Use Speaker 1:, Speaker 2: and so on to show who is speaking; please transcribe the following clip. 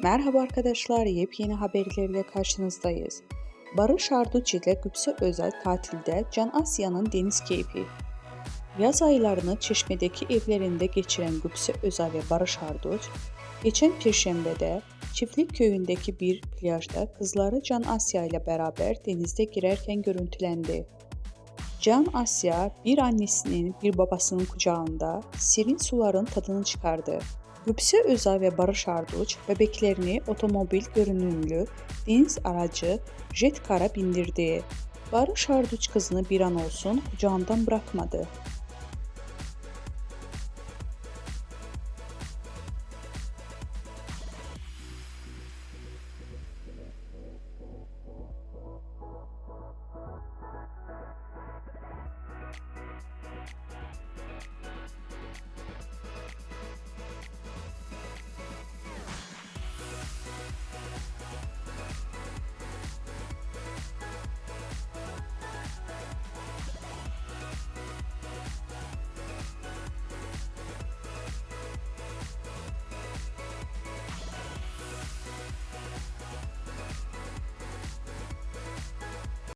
Speaker 1: Merhaba arkadaşlar, yepyeni haberlerle karşınızdayız. Barış Arduç ile Gülse Özel tatilde Can Asya'nın deniz keyfi. Yaz aylarını Çeşme'deki evlerinde geçiren Gülse Özel ve Barış Arduç, geçen Perşembe'de Çiftlik Köyü'ndeki bir plajda kızları Can Asya ile beraber denizde girerken görüntülendi. Can Asya bir annesinin bir babasının kucağında serin suların tadını çıkardı. Gülse Özal ve Barış Arduç bebeklerini otomobil görünümlü deniz aracı Jet Car'a bindirdi. Barış Arduç kızını bir an olsun kucağından bırakmadı.